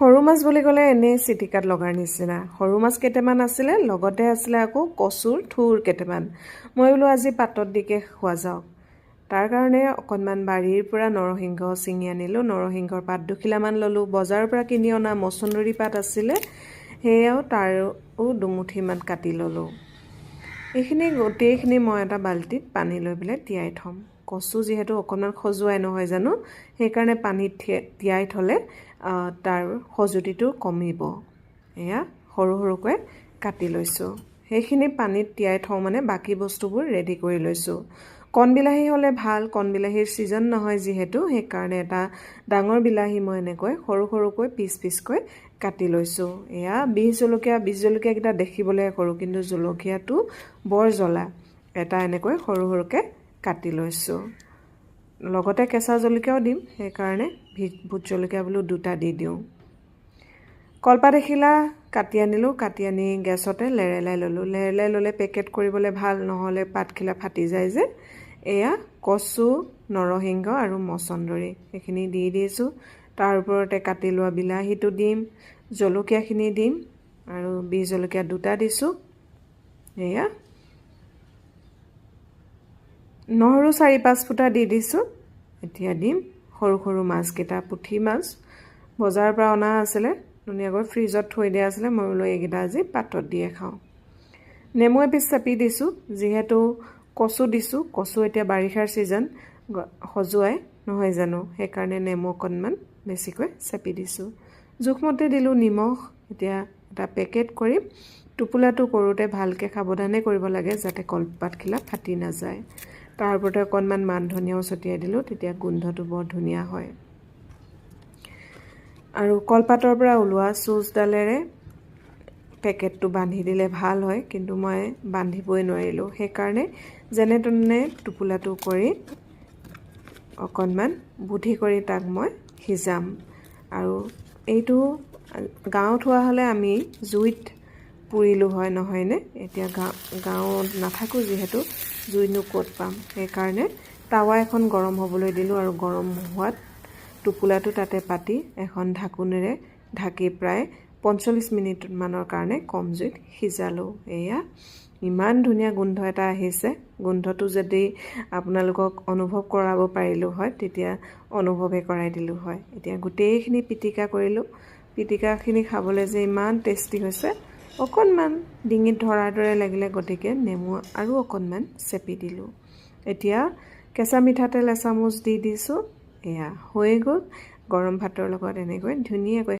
সৰু মাছ বুলি ক'লে এনেই চিটিকাত লগাৰ নিচিনা সৰু মাছ কেইটামান আছিলে লগতে আছিলে আকৌ কচুৰ থুৰ কেইটামান মই বোলো আজি পাতত দিকে খোৱা যাওক তাৰ কাৰণে অকণমান বাৰীৰ পৰা নৰসিংহ চিঙি আনিলোঁ নৰসিংহৰ পাত দুখিলামান ল'লোঁ বজাৰৰ পৰা কিনি অনা মছন্দৰী পাত আছিলে সেয়াও তাৰো দুমুঠিমান কাটি ল'লোঁ এইখিনি গোটেইখিনি মই এটা বাল্টিত পানী লৈ পেলাই তিয়াই থ'ম কচু যিহেতু অকণমান খজুৱাই নহয় জানো সেইকাৰণে পানীত তিয়াই থ'লে তাৰ খজুতিটো কমিব এয়া সৰু সৰুকৈ কাটি লৈছোঁ সেইখিনি পানীত তিয়াই থওঁ মানে বাকি বস্তুবোৰ ৰেডি কৰি লৈছোঁ কণবিলাহী হ'লে ভাল কণবিলাহীৰ ছিজন নহয় যিহেতু সেইকাৰণে এটা ডাঙৰ বিলাহী মই এনেকৈ সৰু সৰুকৈ পিচকৈ কাটি লৈছোঁ এয়া বিহ জলকীয়াকেইটা দেখিবলৈ সৰু কিন্তু জলকীয়াটো বৰ জ্বলা এটা এনেকৈ সৰু সৰুকৈ কাটি লৈছোঁ লগতে কেঁচা জলকীয়াও দিম সেইকাৰণে ভোট জলকীয়া বোলো দুটা দি দিওঁ কলপাত এখিলা কাটি আনিলোঁ কাটি আনি গেছতে লেৰেলাই ল'লে পেকেট কৰিবলৈ ভাল নহ'লে পাতখিলা ফাটি যায় যে এয়া কচু নৰসিংহ আৰু মছন্দৰী এইখিনি দি দিছোঁ তাৰ ওপৰতে কাটি লোৱা বিলাহীটো দিম জলকীয়াখিনি দিম আৰু বিহ জলকীয়া দুটা দিছোঁ এয়া নহৰু 4-5 ফুটা দি দিছোঁ এতিয়া দিম সৰু সৰু মাছকেইটা পুঠি মাছ বজাৰৰ পৰা অনা আছিলে ধুনীয়াকৈ ফ্ৰিজত থৈ দিয়া আছিলে মই বোলো এইকেইটা আজি পাতত দিয়ে খাওঁ নেমু এপিচ চেপি দিছোঁ যিহেতু কচু দিছোঁ কচু এতিয়া বাৰিষাৰ ছিজন খজুৱাই নহয় জানো সেইকাৰণে নেমু অকণমান বেছিকৈ চেপি দিছোঁ জোখমতে দিলোঁ নিমখ এতিয়া এটা পেকেট কৰি টোপোলাটো কৰোঁতে ভালকৈ সাৱধানে কৰিব লাগে যাতে কলপাতখিলা ফাটি নাযায় তাৰ ওপৰতে অকণমান মান ধনিয়াও ছটিয়াই দিলোঁ তেতিয়া গোন্ধটো বৰ ধুনীয়া হয় আৰু কলপাতৰ পৰা ওলোৱা চুজডালেৰে পেকেটটো বান্ধি দিলে ভাল হয় কিন্তু মই বান্ধিবই নোৱাৰিলোঁ সেইকাৰণে যেনে তেনে টোপোলাটো কৰি অকণমান বুদ্ধি কৰি তাক মই সিজাম আৰু এইটো গাঁৱত হোৱা হ'লে আমি জুইত পুৰিলোঁ হয় নহয়নে এতিয়া গাঁৱত নাথাকোঁ যিহেতু জুইনো ক'ত পাম সেইকাৰণে টাৱা এখন গৰম হ'বলৈ দিলোঁ আৰু গৰম হোৱাত টোপোলাটো তাতে পাতি এখন ঢাকোনেৰে ঢাকি প্ৰায় 45 মিনিটমানৰ কাৰণে কম জুইত সিজালোঁ এয়া ইমান ধুনীয়া গোন্ধ এটা আহিছে গোন্ধটো যদি আপোনালোকক অনুভৱ কৰাব পাৰিলোঁ হয় তেতিয়া অনুভৱে কৰাই দিলোঁ হয় এতিয়া গোটেইখিনি পিটিকা কৰিলোঁ পিটিকাখিনি খাবলৈ যে ইমান টেষ্টি হৈছে অকণমান ডিঙিত ধৰাৰ দৰে লাগিলে গতিকে নেমু আৰু অকণমান চেপি দিলোঁ এতিয়া কেঁচা মিঠাতেল এচামুচ দি দিছোঁ এয়া হৈ গ'ল গৰম ভাতৰ লগত এনেকৈ ধুনীয়াকৈ